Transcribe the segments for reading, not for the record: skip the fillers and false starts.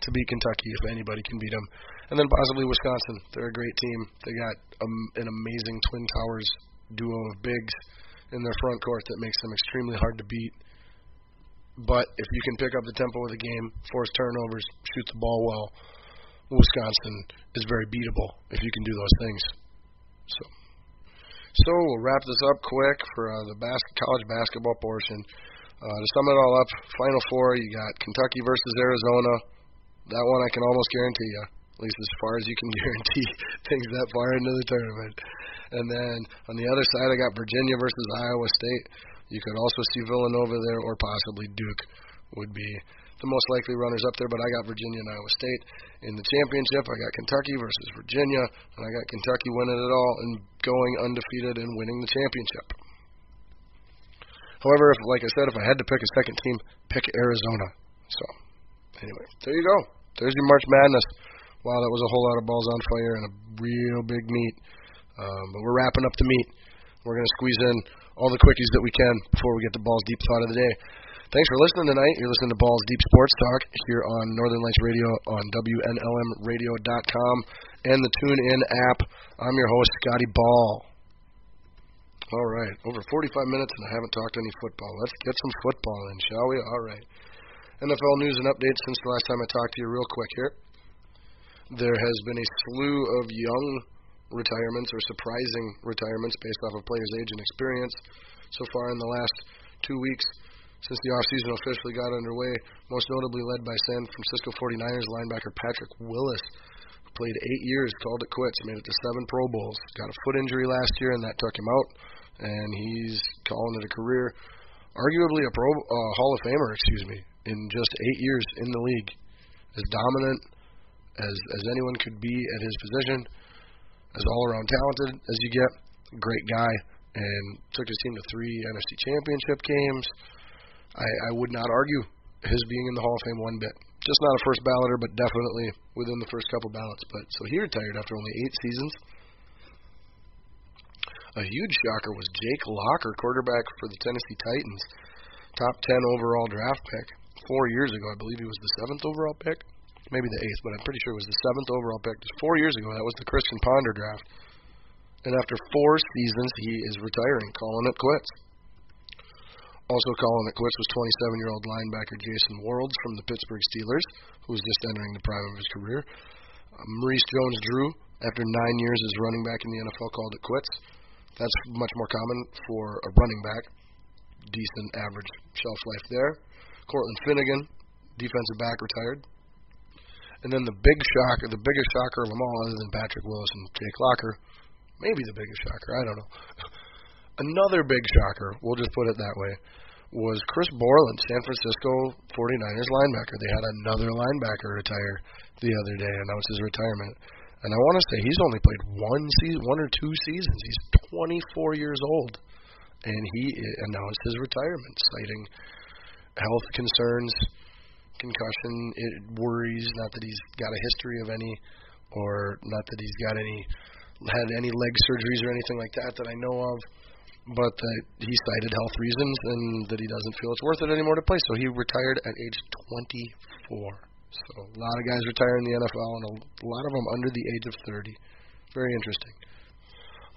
to beat Kentucky if anybody can beat them. And then possibly Wisconsin. They're a great team. They got an amazing Twin Towers duo of bigs in their front court that makes them extremely hard to beat. But if you can pick up the tempo of the game, force turnovers, shoot the ball well, Wisconsin is very beatable if you can do those things. So we'll wrap this up quick for the college basketball portion. To sum it all up, Final Four, you got Kentucky versus Arizona. That one I can almost guarantee you, at least as far as you can guarantee things that far into the tournament. And then on the other side, I got Virginia versus Iowa State. You could also see Villanova there, or possibly Duke would be the most likely runners up there, but I got Virginia and Iowa State. In the championship, I got Kentucky versus Virginia, and I got Kentucky winning it all and going undefeated and winning the championship. However, like I said, if I had to pick a second team, pick Arizona. So, anyway, there you go. There's your March Madness. Wow, that was a whole lot of balls on fire and a real big meet. But we're wrapping up the meet. We're going to squeeze in all the quickies that we can before we get the Balls Deep thought of the day. Thanks for listening tonight. You're listening to Balls Deep Sports Talk here on Northern Lights Radio on WNLMradio.com and the TuneIn app. I'm your host, Scotty Ball. All right, over 45 minutes and I haven't talked any football. Let's get some football in, shall we? All right. NFL news and updates since the last time I talked to you real quick here. There has been a slew of young retirements or surprising retirements based off of players' age and experience so far in the last 2 weeks since the offseason officially got underway, most notably led by San Francisco 49ers linebacker Patrick Willis, who played 8 years, called it quits, made it to 7 Pro Bowls, got a foot injury last year and that took him out, and he's calling it a career, arguably a Hall of Famer, in just 8 years in the league. As dominant as anyone could be at his position, as all-around talented as you get, great guy, and took his team to 3 NFC Championship games. I would not argue his being in the Hall of Fame one bit. Just not a first balloter, but definitely within the first couple ballots. But so he retired after only 8 seasons. A huge shocker was Jake Locker, quarterback for the Tennessee Titans, top 10 overall draft pick 4 years ago. I believe he was the 7th overall pick. Maybe the 8th, but I'm pretty sure it was the 7th overall pick. Just 4 years ago, that was the Christian Ponder draft. And after 4 seasons, he is retiring, calling it quits. Also calling it quits was 27-year-old linebacker Jason Worlds from the Pittsburgh Steelers, who was just entering the prime of his career. Maurice Jones-Drew, after 9 years as running back in the NFL, called it quits. That's much more common for a running back. Decent average shelf life there. Cortland Finnegan, defensive back, retired. And then the biggest shocker of them all, other than Patrick Willis and Jake Locker, maybe the biggest shocker, I don't know. Another big shocker, we'll just put it that way, was Chris Borland, San Francisco 49ers linebacker. They had another linebacker retire the other day, announce his retirement. And I want to say he's only played 1 or 2 seasons. He's 24 years old. And he announced his retirement, citing health concerns, concussion worries, not that he's got a history of any, or not that he's had any leg surgeries or anything like that I know of, but that he cited health reasons and that he doesn't feel it's worth it anymore to play. So he retired at age 24. So a lot of guys retire in the NFL, and a lot of them under the age of 30. Very interesting.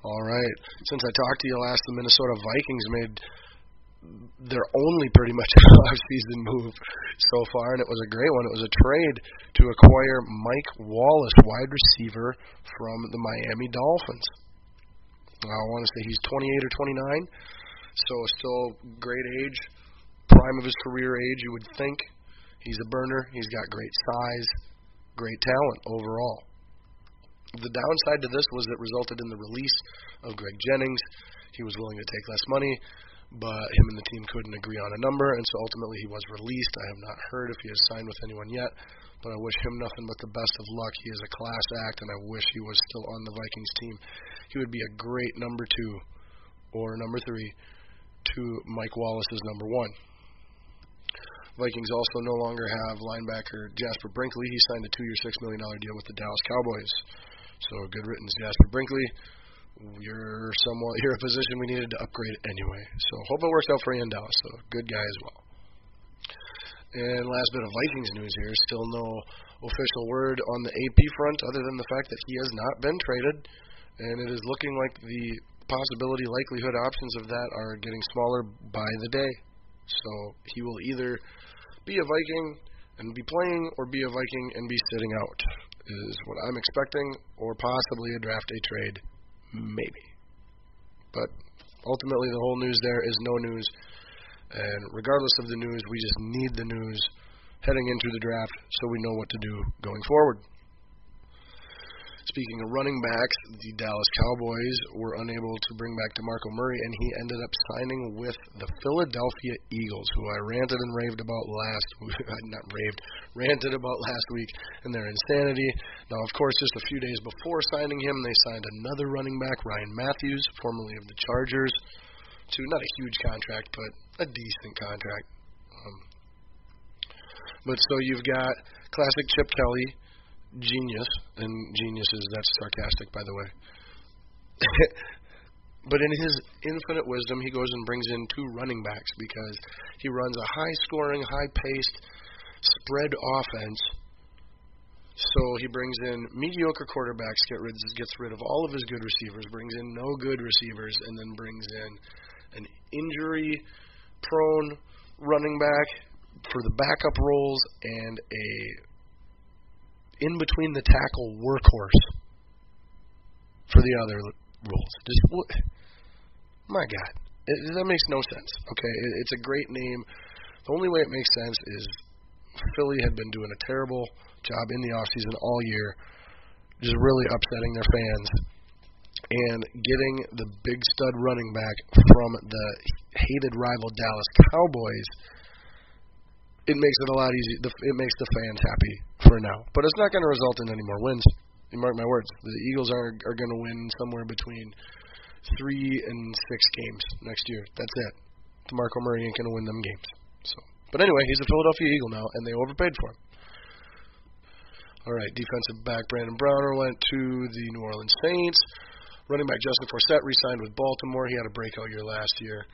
All right. Since I talked to you last, the Minnesota Vikings made their only pretty much off-season move so far, and it was a great one. It was a trade to acquire Mike Wallace, wide receiver from the Miami Dolphins. I want to say he's 28 or 29, so still great age, prime of his career age, you would think. He's a burner. He's got great size, great talent overall. The downside to this was it resulted in the release of Greg Jennings. He was willing to take less money, but him and the team couldn't agree on a number, and so ultimately he was released. I have not heard if he has signed with anyone yet, but I wish him nothing but the best of luck. He is a class act, and I wish he was still on the Vikings team. He would be a great number 2 or number 3 to Mike Wallace's number 1. Vikings also no longer have linebacker Jasper Brinkley. He signed a 2-year, $6 million deal with the Dallas Cowboys. So good riddance, Jasper Brinkley. You're a position we needed to upgrade anyway. So hope it works out for you in Dallas. So good guy as well. And last bit of Vikings news here, still no official word on the AP front other than the fact that he has not been traded, and it is looking like the possibility, likelihood, options of that are getting smaller by the day. So he will either be a Viking and be playing, or be a Viking and be sitting out, is what I'm expecting, or possibly a draft day trade, maybe. But ultimately the whole news there is no news. And regardless of the news, we just need the news heading into the draft so we know what to do going forward. Speaking of running backs, the Dallas Cowboys were unable to bring back DeMarco Murray, and he ended up signing with the Philadelphia Eagles, who I ranted about last week, and their insanity. Now, of course, just a few days before signing him, they signed another running back, Ryan Matthews, formerly of the Chargers, to not a huge contract, but a decent contract. But so you've got classic Chip Kelly, genius, and that's sarcastic, by the way. But in his infinite wisdom, he goes and brings in two running backs because he runs a high-scoring, high-paced, spread offense. So he brings in mediocre quarterbacks, gets rid of all of his good receivers, brings in no good receivers, and then brings in an injury-prone running back for the backup roles and a in-between-the-tackle workhorse for the other roles. My God, that makes no sense. Okay, it's a great name. The only way it makes sense is Philly had been doing a terrible job in the offseason all year, just really upsetting their fans. And getting the big stud running back from the hated rival Dallas Cowboys, it makes it a lot easier. It makes the fans happy for now. But it's not going to result in any more wins. You mark my words. The Eagles are going to win somewhere between 3 and 6 games next year. That's it. DeMarco Murray ain't going to win them games. But anyway, he's a Philadelphia Eagle now, and they overpaid for him. All right, defensive back Brandon Browner went to the New Orleans Saints. Running back Justin Forsett re-signed with Baltimore. He had a breakout year last year.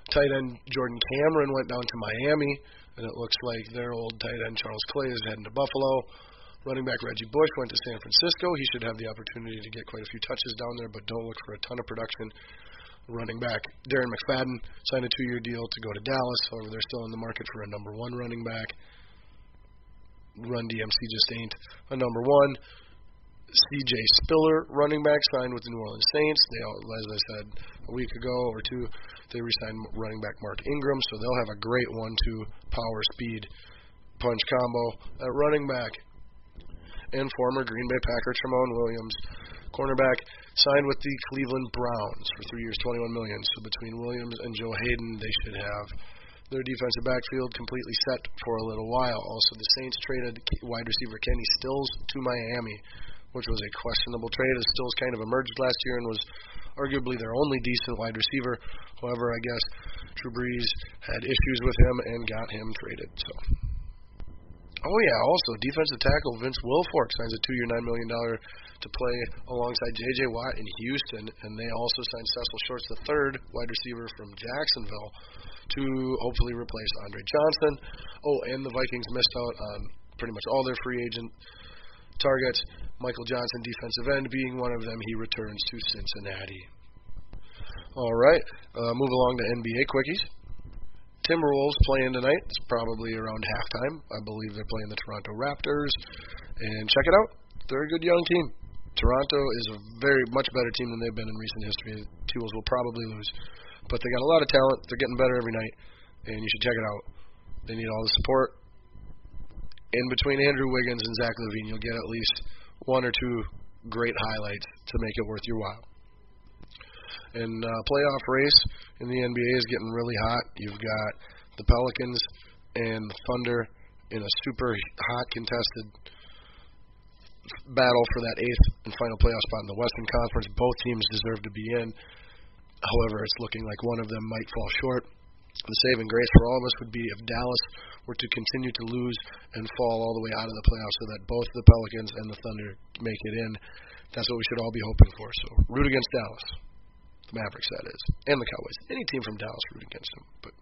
Tight end Jordan Cameron went down to Miami, and it looks like their old tight end Charles Clay is heading to Buffalo. Running back Reggie Bush went to San Francisco. He should have the opportunity to get quite a few touches down there, but don't look for a ton of production. Running back Darren McFadden signed a 2-year deal to go to Dallas. However, they're still in the market for a number 1 running back. Run DMC just ain't a number 1. C.J. Spiller, running back, signed with the New Orleans Saints. They, as I said a week ago or two, they re-signed running back Mark Ingram, so they'll have a great 1-2 power speed punch combo at running back. And former Green Bay Packer Tramon Williams, cornerback, signed with the Cleveland Browns for 3 years, $21 million. So between Williams and Joe Hayden, they should have their defensive backfield completely set for a little while. Also, the Saints traded wide receiver Kenny Stills to Miami, which was a questionable trade, as Stills kind of emerged last year and was arguably their only decent wide receiver. However, I guess Drew Brees had issues with him and got him traded. Also defensive tackle Vince Wilfork signs a 2-year, $9 million to play alongside J.J. Watt in Houston, and they also signed Cecil Shorts III, wide receiver from Jacksonville, to hopefully replace Andre Johnson. And the Vikings missed out on pretty much all their free agent targets. Michael Johnson, defensive end, being one of them. He returns to Cincinnati. All right, move along to NBA quickies. Timberwolves playing tonight. It's probably around halftime. I believe they're playing the Toronto Raptors. And check it out. They're a good young team. Toronto is a very much better team than they've been in recent history. The T-Wolves will probably lose. But they got a lot of talent. They're getting better every night. And you should check it out. They need all the support. In between Andrew Wiggins and Zach LaVine, you'll get at least 1 or 2 great highlights to make it worth your while. And playoff race in the NBA is getting really hot. You've got the Pelicans and the Thunder in a super hot contested battle for that 8th and final playoff spot in the Western Conference. Both teams deserve to be in. However, it's looking like one of them might fall short. The saving grace for all of us would be if Dallas were to continue to lose and fall all the way out of the playoffs so that both the Pelicans and the Thunder make it in. That's what we should all be hoping for. So root against Dallas. The Mavericks, that is. And the Cowboys. Any team from Dallas, root against them. But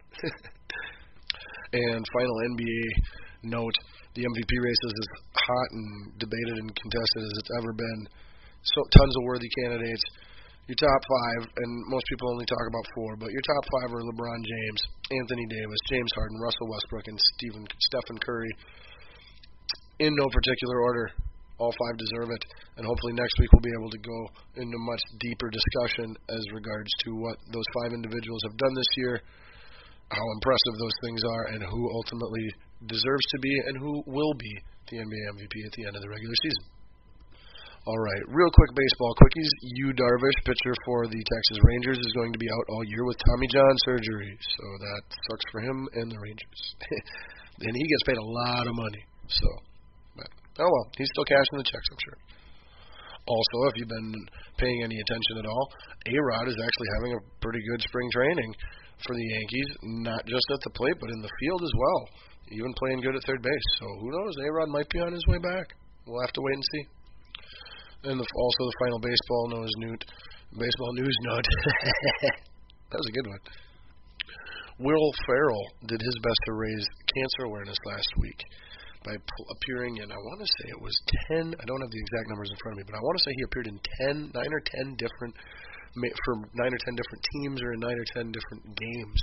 And final NBA note, the MVP race is as hot and debated and contested as it's ever been. So tons of worthy candidates. Your top five, and most people only talk about four, but your top five are LeBron James, Anthony Davis, James Harden, Russell Westbrook, and Stephen Curry. In no particular order. All five deserve it, and hopefully next week we'll be able to go into much deeper discussion as regards to what those five individuals have done this year, how impressive those things are, and who ultimately deserves to be and who will be the NBA MVP at the end of the regular season. All right, real quick baseball quickies. Yu Darvish, pitcher for the Texas Rangers, is going to be out all year with Tommy John surgery, so that sucks for him and the Rangers. And he gets paid a lot of money, so, but, oh well, he's still cashing the checks, I'm sure. Also, if you've been paying any attention at all, A-Rod is actually having a pretty good spring training for the Yankees, not just at the plate, but in the field as well, even playing good at third base. So who knows, A-Rod might be on his way back. We'll have to wait and see. And also the final baseball news note. That was a good one. Will Ferrell did his best to raise cancer awareness last week by appearing in, I want to say it was 10, I don't have the exact numbers in front of me, but I want to say he appeared in 9 or 10 different, for 9 or 10 different teams or in 9 or 10 different games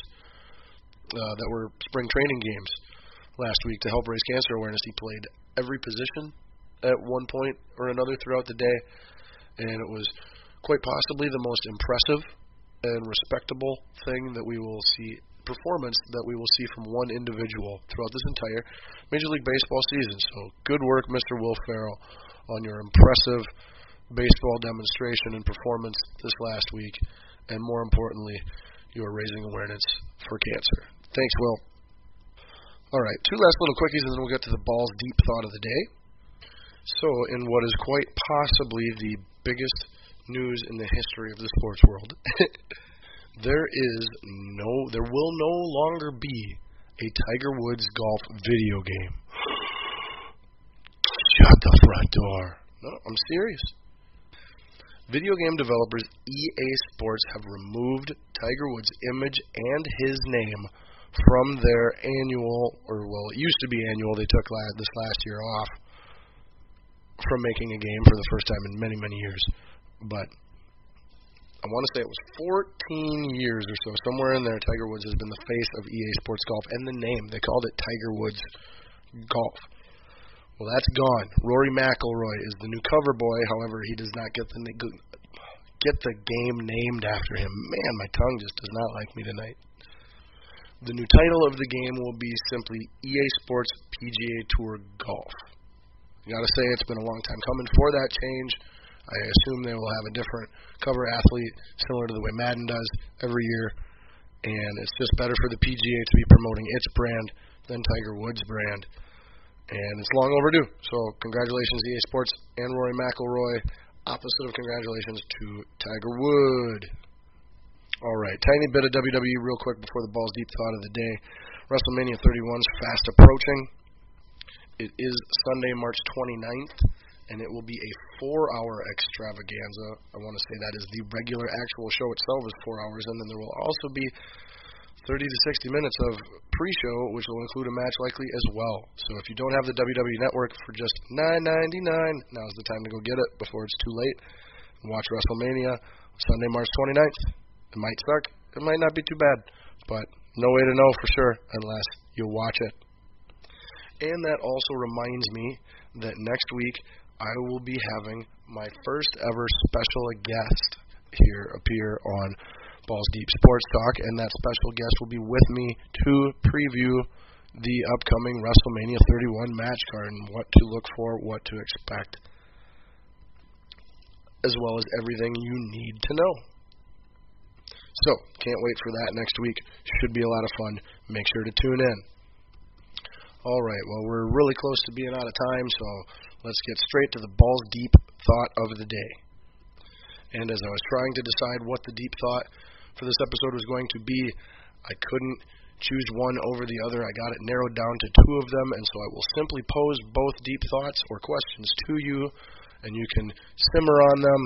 that were spring training games last week to help raise cancer awareness. He played every position at one point or another throughout the day, and it was quite possibly the most impressive and respectable thing that we will see, performance that we will see from one individual throughout this entire Major League Baseball season. So good work, Mr. Will Ferrell, on your impressive baseball demonstration and performance this last week, and more importantly, you are raising awareness for cancer. Thanks, Will. All right, two last little quickies, and then we'll get to the Balls Deep Thought of the day. So, in what is quite possibly the biggest news in the history of the sports world, there will no longer be a Tiger Woods golf video game. Shut the front door. No, I'm serious. Video game developers EA Sports have removed Tiger Woods' image and his name from their annual, or well, it used to be annual, they took this last year off from making a game for the first time in many, many years. But I want to say it was 14 years or so, somewhere in there, Tiger Woods has been the face of EA Sports Golf, and the name, they called it Tiger Woods Golf. Well, that's gone. Rory McIlroy is the new cover boy. However, he does not get the game named after him. Man, my tongue just does not like me tonight. The new title of the game will be simply EA Sports PGA Tour Golf. I gotta say, it's been a long time coming for that change. I assume they will have a different cover athlete, similar to the way Madden does every year, and it's just better for the PGA to be promoting its brand than Tiger Woods' brand, and it's long overdue. So congratulations EA Sports and Rory McIlroy. Opposite of congratulations to Tiger Woods. All right, tiny bit of WWE real quick before the Balls Deep Thought of the day. WrestleMania 31 is fast approaching. It is Sunday, March 29th, and it will be a 4-hour extravaganza. I want to say that is the regular actual show itself is 4 hours, and then there will also be 30 to 60 minutes of pre-show, which will include a match likely as well. So if you don't have the WWE Network for just $9.99, now's the time to go get it before it's too late. And watch WrestleMania Sunday, March 29th. It might suck. It might not be too bad, but no way to know for sure unless you watch it. And that also reminds me that next week I will be having my first ever special guest here appear on Balls Deep Sports Talk, and that special guest will be with me to preview the upcoming WrestleMania 31 match card and what to look for, what to expect, as well as everything you need to know. So, can't wait for that next week. Should be a lot of fun. Make sure to tune in. All right, well, we're really close to being out of time, so let's get straight to the Balls Deep Thought of the day. And as I was trying to decide what the deep thought for this episode was going to be, I couldn't choose one over the other. I got it narrowed down to two of them, and so I will simply pose both deep thoughts or questions to you, and you can simmer on them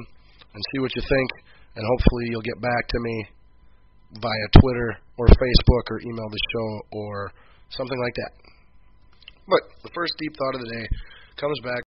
and see what you think, and hopefully you'll get back to me via Twitter or Facebook or email the show or Something like that. But the first deep thought of the day comes back